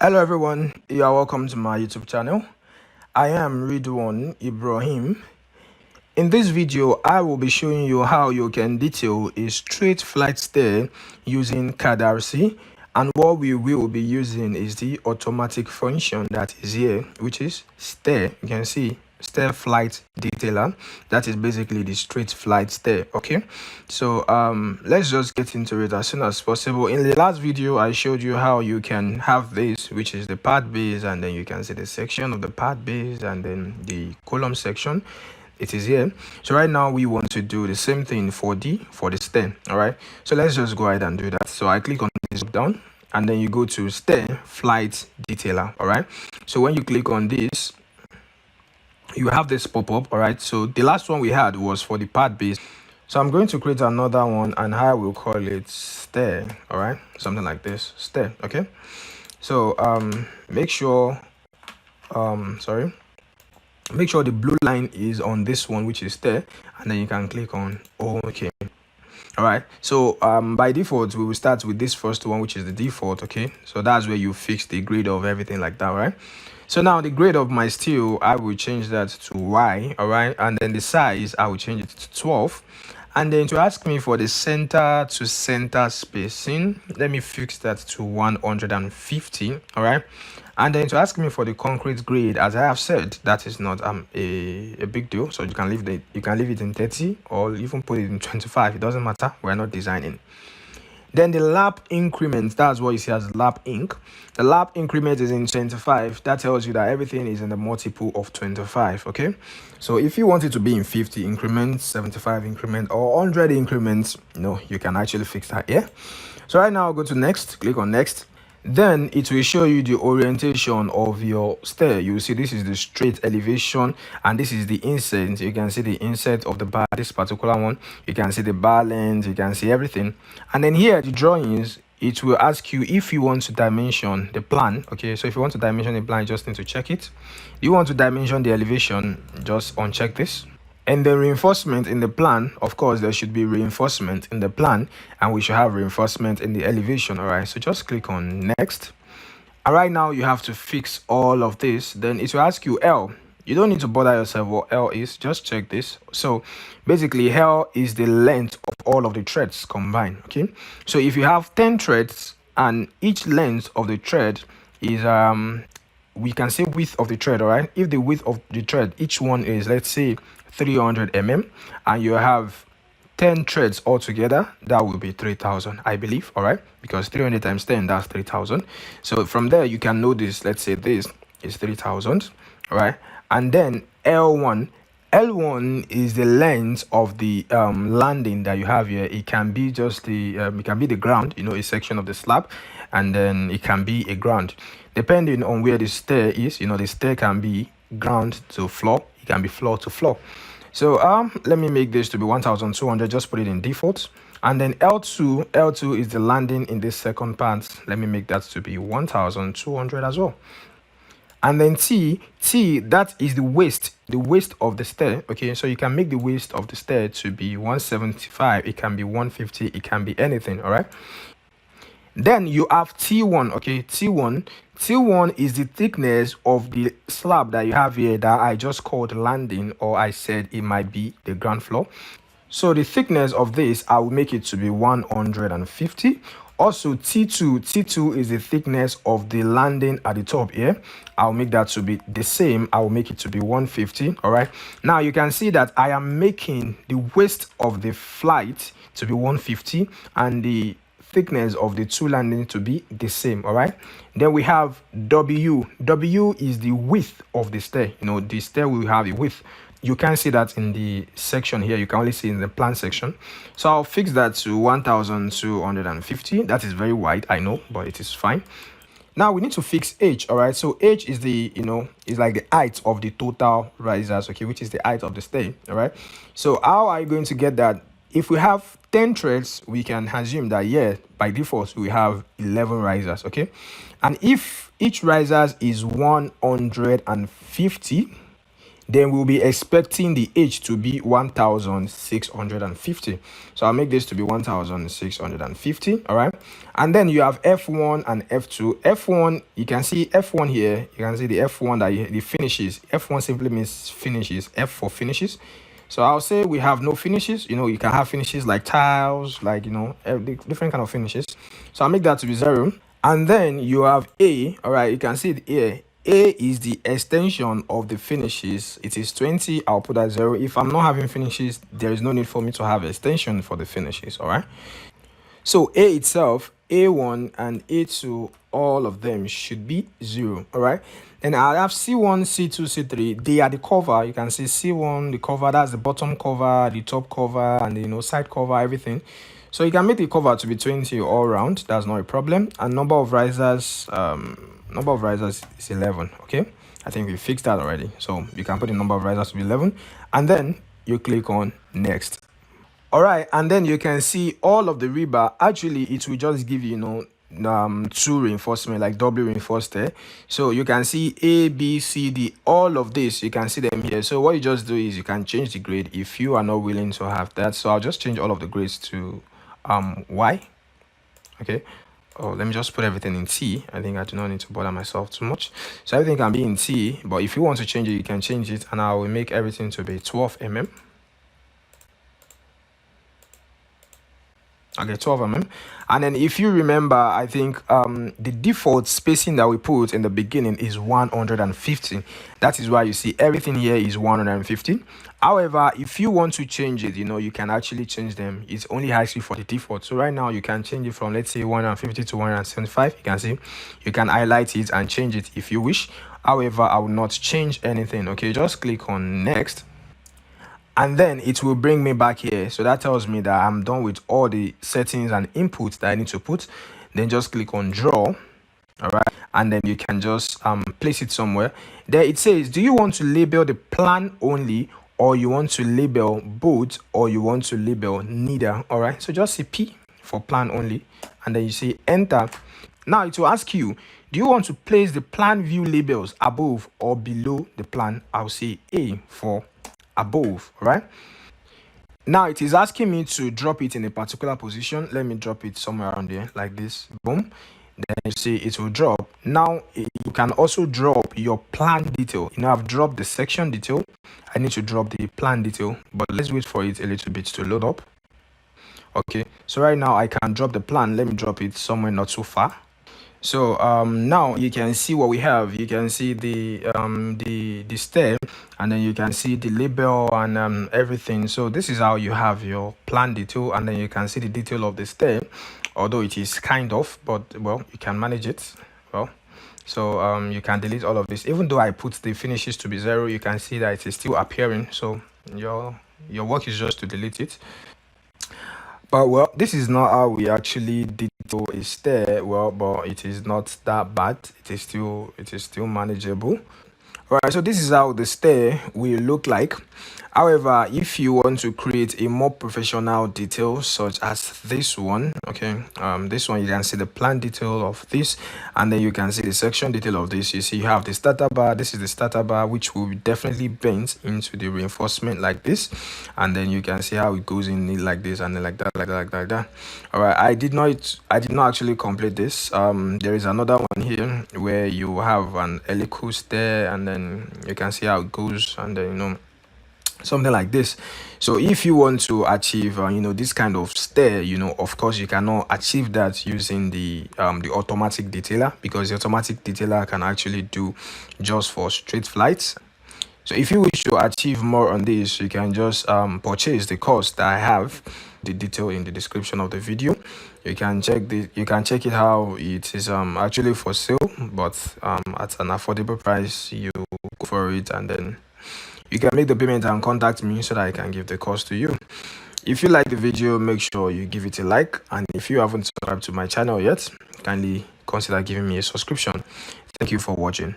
Hello everyone, you are welcome to my YouTube channel. I am Ridwan Ibrahim. In this video, I will be showing you how you can detail a straight flight stair using Cad RC, and what we will be using is the automatic function that is here, which is stair. You can see stair flight detailer. That is basically the straight flight stair. Okay, so let's just get into it as soon as possible. In the last video, I showed you how you can have this, which is the part base, and then you can see the section of the part base and then the column section. It is here. So right now we want to do the same thing for the stair. All right, so let's just go ahead and do that. So I click on this down, and then you go to stair flight detailer. All right, so when you click on this, you have this pop-up. All right, so the last one we had was for the part base, so I'm going to create another one, and I will call it stair. All right, something like this, stair. Okay, so make sure make sure the blue line is on this one, which is stair, and then you can click on OK. All right, so by default we will start with this first one, which is the default. Okay, so that's where you fix the grade of everything like that. Right, so now the grade of my steel, I will change that to Y. All right, and then the size, I will change it to 12. And then to ask me for the center to center spacing, let me fix that to 150. All right, and then to ask me for the concrete grade, as I have said, that is not a big deal, so you can leave it in 30 or even put it in 25. It doesn't matter, we're not designing. Then the lap increment, that's what you see as lap inc. The lap increment is in 25. That tells you that everything is in the multiple of 25. Okay, so if you want it to be in 50 increments, 75 increment, or 100 increments, you can actually fix that here. So right now I'll go to next, click on next. Then it will show you the orientation of your stair. You will see this is the straight elevation, and this is the inset. You can see the inset of the bar, this particular one. You can see the bar length, you can see everything. And then here the drawings, it will ask you if you want to dimension the plan. Okay, so if you want to dimension the plan, you just need to check it. You want to dimension the elevation, just uncheck this. And the reinforcement in the plan, of course, there should be reinforcement in the plan, and we should have reinforcement in the elevation. All right, so just click on next. And right now you have to fix all of this. Then it will ask you L. You don't need to bother yourself what L is, just check this. So basically L is the length of all of the threads combined. Okay, so if you have 10 threads and each length of the thread is we can say width of the thread. All right, if the width of the thread, each one is, let's say, 300 mm, and you have 10 threads altogether, that will be 3000, I believe. All right, because 300 times 10, that's 3000. So from there you can know this. Let's say this is 3000. All right, and then L1 is the length of the landing that you have here. It can be just the it can be the ground, a section of the slab, and then it can be a ground depending on where the stair is. The stair can be ground to floor, it can be floor to floor. So let me make this to be 1200. Just put it in default. And then L2 is the landing in this second part. Let me make that to be 1200 as well. And then T, that is the waist of the stair. Okay, so you can make the waist of the stair to be 175, it can be 150, it can be anything. All right, then you have T1. Okay, T1 is the thickness of the slab that you have here, that I just called landing, or I said it might be the ground floor. So the thickness of this, I will make it to be 150. Also T2 is the thickness of the landing at the top here. I'll make that to be the same. I will make it to be 150. All right, now you can see that I am making the waist of the flight to be 150 and the thickness of the two landings to be the same. All right, then we have W is the width of the stair. The stair will have a width. You can see that in the section here, you can only see in the plan section. So I'll fix that to 1250. That is very wide, I know, but it is fine. Now we need to fix H. All right, so H is the is like the height of the total risers, okay, which is the height of the stair. All right, so how are you going to get that? If we have 10 threads, we can assume that by default we have 11 risers. Okay, and if each risers is 150, then we'll be expecting the H to be 1650. So I'll make this to be 1650. All right, and then you have F1 and F2. F1, you can see F1 here, you can see the F1 that the finishes. F1 simply means finishes, F for finishes. So I'll say we have no finishes. You know, you can have finishes like tiles, like, you know, different kind of finishes. So I'll make that to be 0. And then you have A. All right, you can see it here. A is the extension of the finishes. It is 20. I'll put that 0. If I'm not having finishes, there is no need for me to have extension for the finishes. All right. So A itself, A1 and A2, all of them should be 0. All right. And I have C1, C2, C3. They are the cover. You can see C1, the cover, that's the bottom cover, the top cover, and the, you know, side cover, everything. So you can make the cover to be 20 all round. That's not a problem. And number of risers is 11. Okay, I think we fixed that already. So you can put the number of risers to be 11, and then you click on next. All right, and then you can see all of the rebar. Actually, it will just give you, you know, 2 reinforcement, like double reinforced there. So you can see A, B, C, D, all of this, you can see them here. So what you just do is you can change the grade if you are not willing to have that. So I'll just change all of the grades to Y. Okay. Oh, let me just put everything in T. I think I do not need to bother myself too much. So everything can be in T, but if you want to change it, you can change it, and I will make everything to be 12 mm. Okay, 12 mm. And then if you remember, I think the default spacing that we put in the beginning is 150. That is why you see everything here is 150. However, if you want to change it, you know, you can actually change them. It's only asks you for the default. So right now you can change it from, let's say, 150 to 175. You can see, you can highlight it and change it if you wish. However, I will not change anything. Okay, just click on next, and then it will bring me back here. So that tells me that I'm done with all the settings and inputs that I need to put. Then just click on draw. All right, and then you can just place it somewhere. There it says, do you want to label the plan only, or you want to label both, or you want to label neither? All right, so just say P for plan only, and then you say enter. Now it will ask you, do you want to place the plan view labels above or below the plan? I'll say A for above. All right, now it is asking me to drop it in a particular position. Let me drop it somewhere around here like this. Boom. Then you see it will drop. Now you can also drop your plan detail. You know, I've dropped the section detail. I need to drop the plan detail, but let's wait for it a little bit to load up. Okay, so right now I can drop the plan. Let me drop it somewhere not so far. So now you can see what we have. You can see the stair, and then you can see the label and everything. So this is how you have your plan detail, and then you can see the detail of the stair, although it is kind of, but well, you can manage it well. So you can delete all of this. Even though I put the finishes to be 0, you can see that it is still appearing. So your work is just to delete it. But well, this is not how we actually detail a stair. Well, but it is not that bad. It is still manageable. All right, so this is how the stair will look like. However, if you want to create a more professional detail such as this one, okay, this one, you can see the plan detail of this, and then you can see the section detail of this. You see you have the starter bar. This is the starter bar, which will definitely bend into the reinforcement like this, and then you can see how it goes in like this, and then like that, like that. All right, I did not actually complete this. There is another one here where you have an helical stair, and then you can see how it goes, and then, you know, something like this. So if you want to achieve you know, this kind of stair, you know, of course you cannot achieve that using the automatic detailer, because the automatic detailer can actually do just for straight flights. So if you wish to achieve more on this, you can just purchase the course that I have the detail in the description of the video. You can check it how it is actually for sale, but at an affordable price. You go for it, and then you can make the payment and contact me so that I can give the cost to you. If you like the video, make sure you give it a like, and if you haven't subscribed to my channel yet, kindly consider giving me a subscription. Thank you for watching.